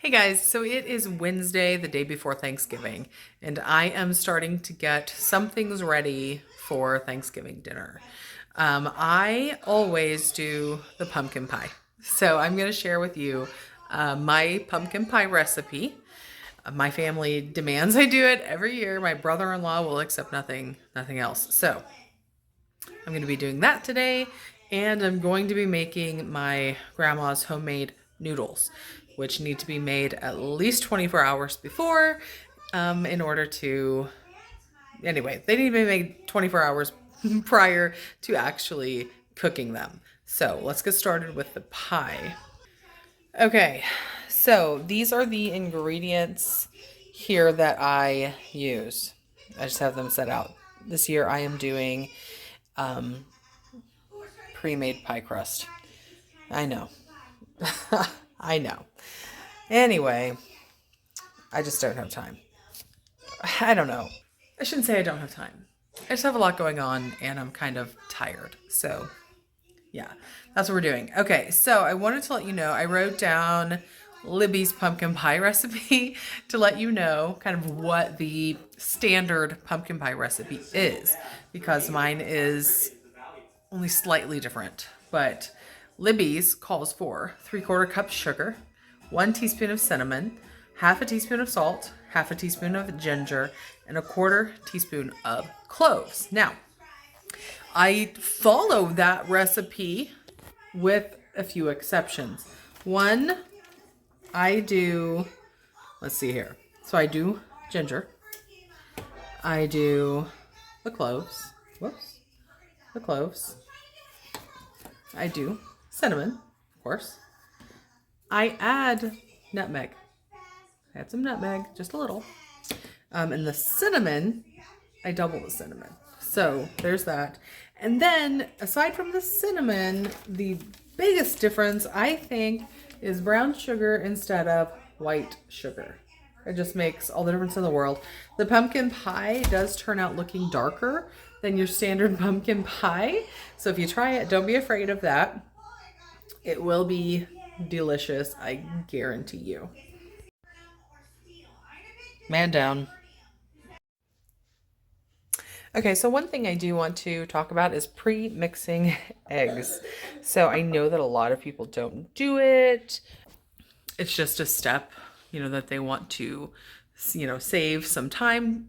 Hey guys, so it is Wednesday, the day before Thanksgiving, and I am starting to get some things ready for Thanksgiving dinner. I always do the pumpkin pie. So I'm going to share with you my pumpkin pie recipe. My family demands I do it every year. My brother-in-law will accept nothing else. So I'm going to be doing that today, and I'm going to be making my grandma's homemade noodles, which need to be made at least 24 hours before in order to, anyway, they need to be made 24 hours prior to actually cooking them. So let's get started with the pie. Okay, so these are the ingredients here that I use. I just have them set out. This year I am doing um, pre-made pie crust. I know. I know. Anyway, I just don't have time. I don't know. I shouldn't say I don't have time. I just have a lot going on and I'm kind of tired. So, yeah, that's what we're doing. Okay, so I wanted to let you know I wrote down Libby's pumpkin pie recipe to let you know kind of what the standard pumpkin pie recipe is because mine is only slightly different. But Libby's calls for 3/4 cup sugar, 1 teaspoon of cinnamon, half a teaspoon of salt, half a teaspoon of ginger, and a 1/4 teaspoon of cloves. Now, I follow that recipe with a few exceptions. One, I do, let's see here. So I do ginger. I do the cloves. Whoops. The cloves. I do cinnamon, of course. I add nutmeg. Add some nutmeg, just a little. And the cinnamon, I double the cinnamon. So there's that. And then aside from the cinnamon, the biggest difference I think is brown sugar instead of white sugar. It just makes all the difference in the world. The pumpkin pie does turn out looking darker than your standard pumpkin pie. So if you try it, don't be afraid of that. It will be delicious, I guarantee you. Man down. Okay, so one thing I do want to talk about is pre-mixing eggs. So I know that a lot of people don't do it. It's just a step, that they want to, save some time,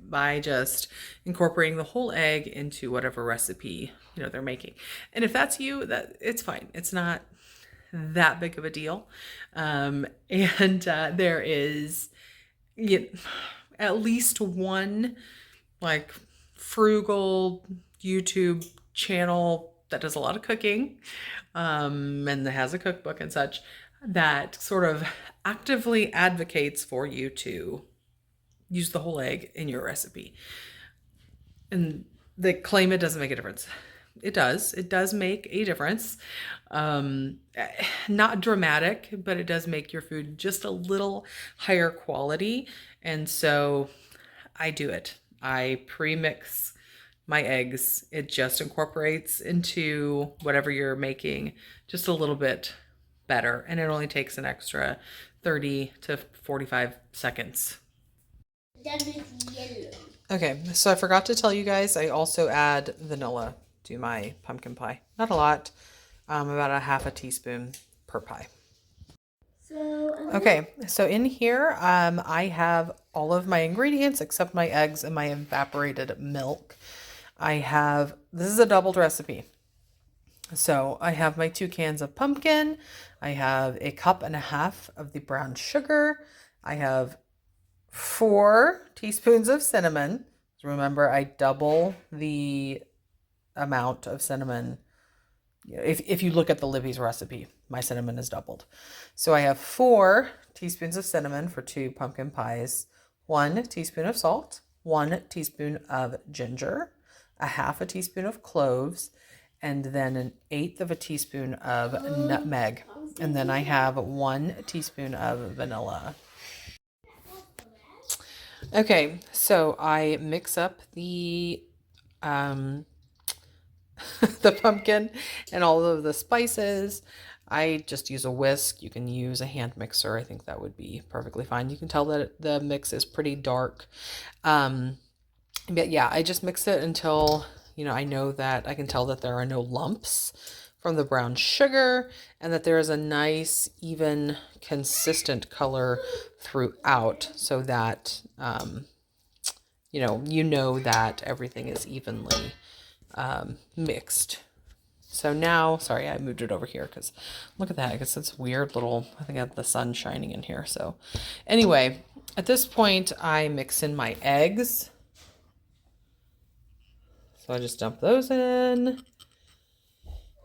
by just incorporating the whole egg into whatever recipe, they're making. And if that's you, that it's fine. It's not that big of a deal. And there is at least one like frugal YouTube channel that does a lot of cooking and that has a cookbook and such that sort of actively advocates for you to use the whole egg in your recipe. And they claim it doesn't make a difference. It does. It does make a difference. Not dramatic, but it does make your food just a little higher quality. And so I do it. I pre-mix my eggs. It just incorporates into whatever you're making just a little bit better. And it only takes an extra 30 to 45 seconds. Okay, so I forgot to tell you guys, I also add vanilla to my pumpkin pie. Not a lot, about a half a teaspoon per pie. Okay, so in here, I have all of my ingredients except my eggs and my evaporated milk. This is a doubled recipe. So I have my 2 cans of pumpkin. I have a cup and a half of the brown sugar. I have 4 teaspoons of cinnamon. Remember, I double the amount of cinnamon. If you look at the Libby's recipe, my cinnamon is doubled. So I have 4 teaspoons of cinnamon for 2 pumpkin pies, 1 teaspoon of salt, 1 teaspoon of ginger, a half a teaspoon of cloves, and then an eighth of a teaspoon of nutmeg. And then I have 1 teaspoon of vanilla. Okay, so I mix up the the pumpkin and all of the spices. I just use a whisk. You can use a hand mixer. I think that would be perfectly fine. You can tell that the mix is pretty dark. But yeah, I just mix it until, I know that I can tell that there are no lumps from the brown sugar and that there is a nice, even, consistent color throughout so that, you know that everything is evenly mixed. So now, sorry, I moved it over here because look at that. I guess it's weird little, I think I have the sun shining in here. So anyway, at this point, I mix in my eggs. So I just dump those in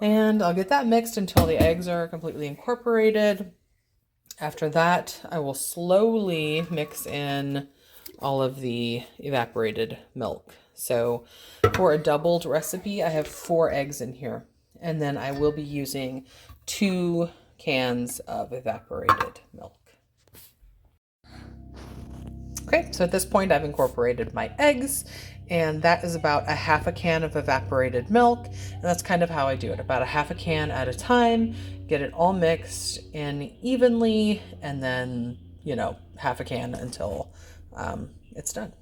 and I'll get that mixed until the eggs are completely incorporated. After that, I will slowly mix in all of the evaporated milk. So for a doubled recipe, I have 4 eggs in here. And then I will be using 2 cans of evaporated milk. Okay, so at this point I've incorporated my eggs, and that is about a half a can of evaporated milk. And that's kind of how I do it, about a half a can at a time, get it all mixed in evenly, and then, half a can until it's done.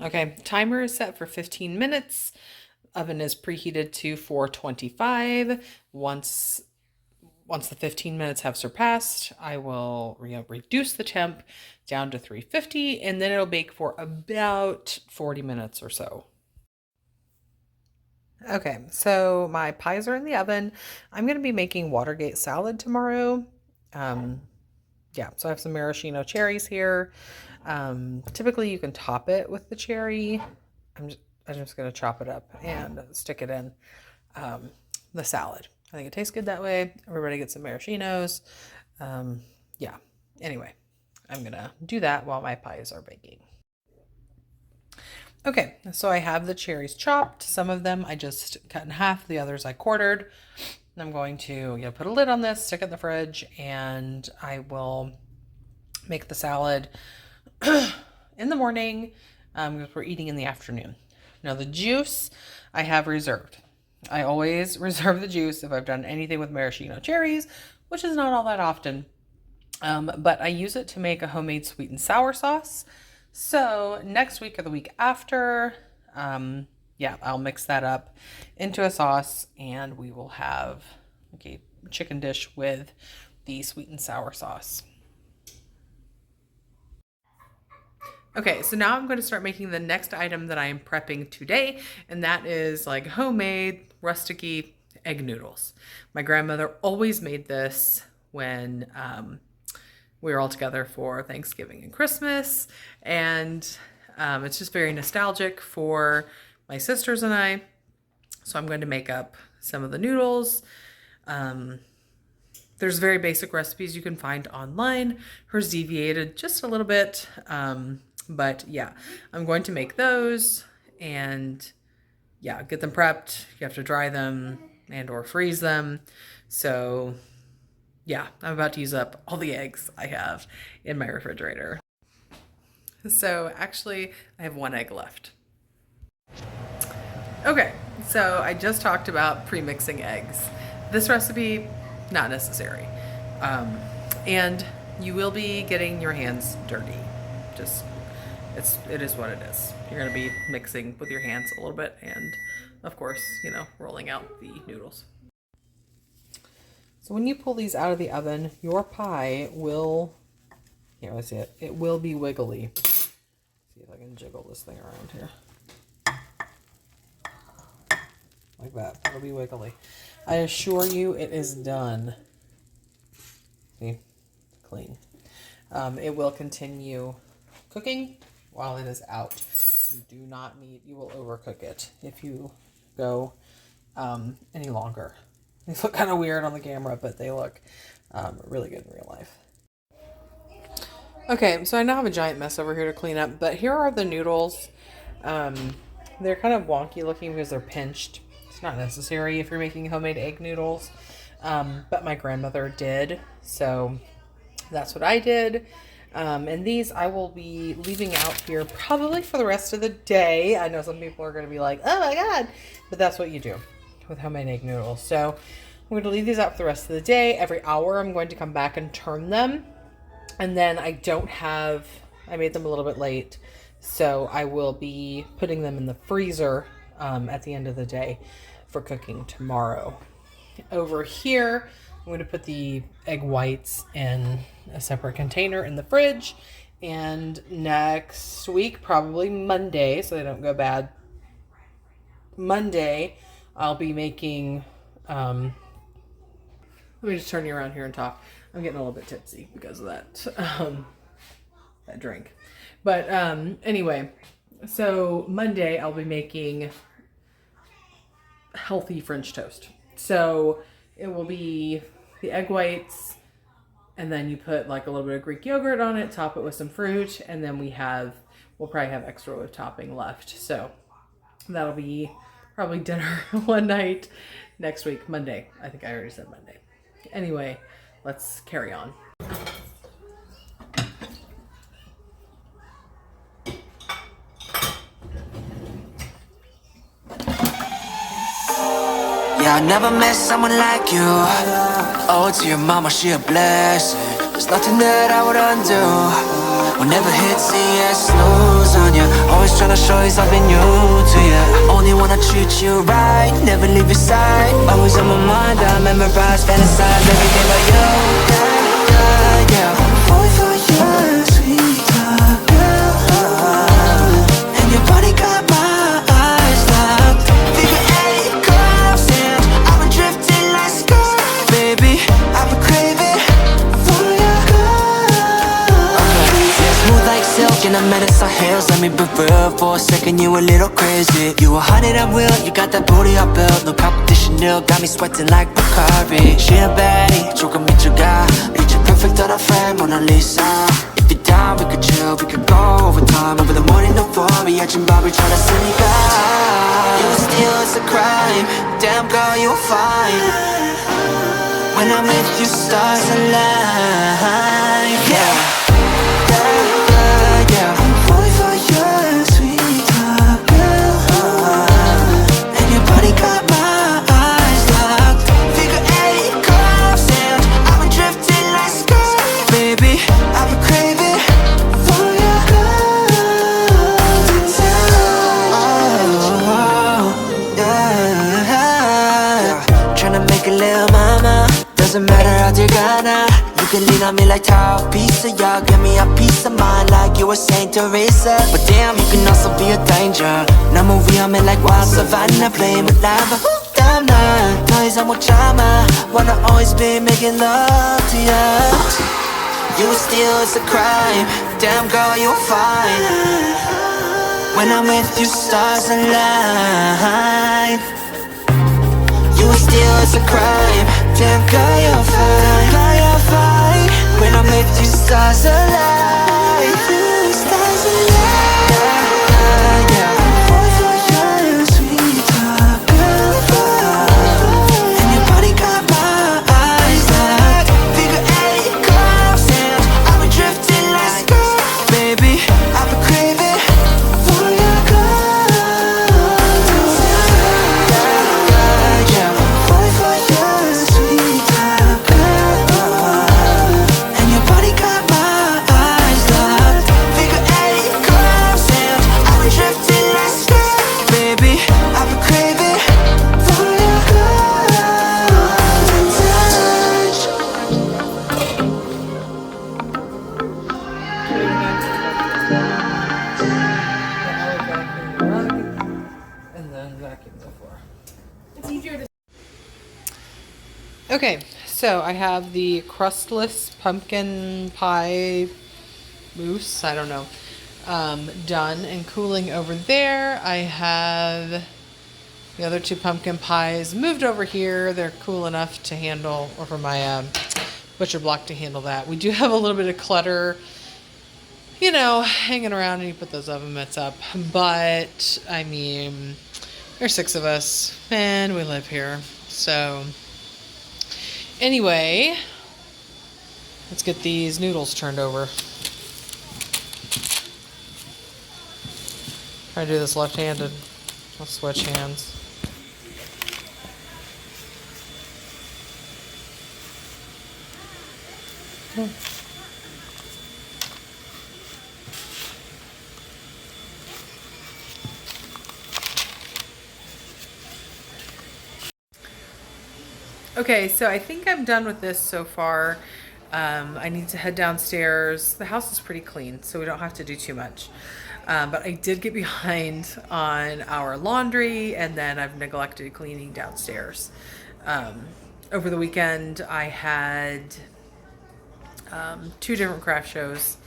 Okay, timer is set for 15 minutes. Oven is preheated to 425. Once the 15 minutes have surpassed, I will reduce the temp down to 350, and then it'll bake for about 40 minutes or so. Okay, so my pies are in the oven. I'm going to be making Watergate salad tomorrow. Yeah, so I have some maraschino cherries here. Typically you can top it with the cherry. I'm just going to chop it up and stick it in the salad. I think it tastes good that way. Everybody gets some maraschinos. Yeah, anyway, I'm going to do that while my pies are baking. Okay, so I have the cherries chopped. Some of them I just cut in half. The others I quartered. I'm going to put a lid on this, stick it in the fridge, and I will make the salad in the morning because we're eating in the afternoon. Now the juice I have reserved. I always reserve the juice if I've done anything with maraschino cherries, which is not all that often. But I use it to make a homemade sweet and sour sauce. So next week or the week after, I'll mix that up into a sauce and we will have a chicken dish with the sweet and sour sauce. Okay, so now I'm going to start making the next item that I am prepping today, and that is like homemade, rustic-y egg noodles. My grandmother always made this when we were all together for Thanksgiving and Christmas, and it's just very nostalgic for my sisters and I. So I'm going to make up some of the noodles. There's very basic recipes you can find online. Hers deviated just a little bit. But yeah, I'm going to make those and get them prepped. You have to dry them and or freeze them. So yeah, I'm about to use up all the eggs I have in my refrigerator. So actually I have 1 egg left. Okay, so I just talked about pre-mixing eggs. This recipe, not necessary. And you will be getting your hands dirty. It is what it is. You're going to be mixing with your hands a little bit and, of course, rolling out the noodles. So when you pull these out of the oven, your pie will, let's see it. It will be wiggly. Let's see if I can jiggle this thing around here. Like that. It'll be wiggly. I assure you it is done. See? Clean. It will continue cooking while it is out. You will overcook it if you go any longer. They look kind of weird on the camera, but they look really good in real life. Okay, so I now have a giant mess over here to clean up, but here are the noodles. They're kind of wonky looking because they're pinched. It's not necessary if you're making homemade egg noodles, but my grandmother did, so that's what I did. And these I will be leaving out here probably for the rest of the day. I know some people are going to be like, oh my God, but that's what you do with homemade egg noodles. So I'm going to leave these out for the rest of the day. Every hour I'm going to come back and turn them. And then I made them a little bit late, so I will be putting them in the freezer at the end of the day for cooking tomorrow. Over here, I'm going to put the egg whites in a separate container in the fridge. And next week, probably Monday, so they don't go bad, Monday, I'll be making, let me just turn you around here and talk. I'm getting a little bit tipsy because of that drink. But anyway, so Monday I'll be making healthy French toast. So it will be the egg whites, and then you put like a little bit of Greek yogurt on it, top it with some fruit, and then we'll probably have extra with topping left. So that'll be probably dinner one night next week, Monday. I think I already said Monday. Anyway, let's carry on. Yeah, I never met someone like you. Oh, to your mama, she a blessing. There's nothing that I would undo. Will never hit C and snooze on you. Always tryna show you something new to you. Only wanna treat you right, never leave your side. Always on my mind, I memorize, fantasize everything but you. Yeah, yeah, yeah. Falling for you, sweetheart, girl. And your body got my eyes locked. Figure eight curves and I've been drifting like skirt. Baby, I've been craving for your girl. Okay, smooth like silk and I'm at our heels. Let me be real for a second, you a little crazy. You a hundred at will, you got that booty I built. No competition, nil, got me sweating like Bacardi. She a baddie, 조금 미쳐가. Picture perfect on a frame, Mona Lisa. If you're down, we could chill, we could go overtime. Over the morning, no for me, 아침밥을 차렸으니까. You steal, it's a crime. Damn girl, you're fine. When I'm with you, stars align. Yeah. Doesn't matter 어딜 가나. You can lean on me like tall pizza. Yeah, give me a piece of mind like you were Saint Teresa. But damn, you can also be a danger. 너무 위험해 like wild savannah. Playing with lava. Damn, 난 더 이상 못 참아. Wanna always be making love to you. You steal, it's a crime. Damn girl, you're fine. When I'm with you, stars align. You steal, it's a crime. Damn girl, you're fine. Girl, you're fine. When I'm with you, stars align. Stars align. Yeah, yeah. Fall for you, sweetheart, girl. And your body got my eyes locked. Figure eight curves and I've been drifting like skirt. Baby, I've been craving for your girl. Yeah, yeah. Fall for you, sweetheart, girl. And your body got my eyes locked. Figure eight curves and I've been drifting like skirt. Baby, I've been craving for your golden touch. And then vacuum the floor. It's easier to. Okay, so I have the crustless pumpkin pie mousse, I don't know, done and cooling over there. I have the other two pumpkin pies moved over here. They're cool enough to handle, or for my butcher block to handle that. We do have a little bit of clutter, you know, hanging around, and you put those oven mitts up. But, I mean, there's 6 of us, and we live here. So, anyway, let's get these noodles turned over. Try to do this left-handed. I'll switch hands. Okay, so I think I'm done with this so far. I need to head downstairs. The house is pretty clean, so we don't have to do too much. But I did get behind on our laundry, and then I've neglected cleaning downstairs. Over the weekend, I had two different craft shows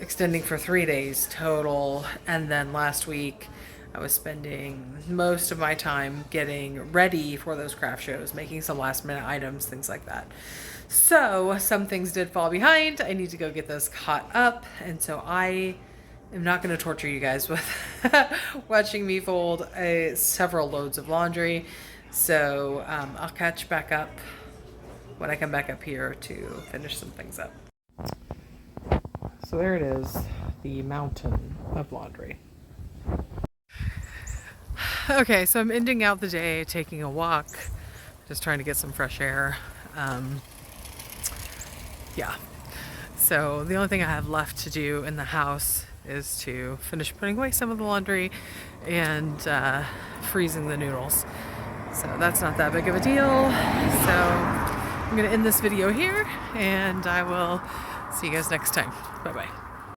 extending for 3 days total. And then last week, I was spending most of my time getting ready for those craft shows, making some last minute items, things like that. So some things did fall behind. I need to go get those caught up. And so I am not going to torture you guys with watching me fold several loads of laundry. So I'll catch back up when I come back up here to finish some things up. So there it is, the mountain of laundry. Okay, so I'm ending out the day taking a walk, just trying to get some fresh air. Yeah, so the only thing I have left to do in the house is to finish putting away some of the laundry and freezing the noodles. So that's not that big of a deal. So I'm going to end this video here, and I will see you guys next time. Bye-bye.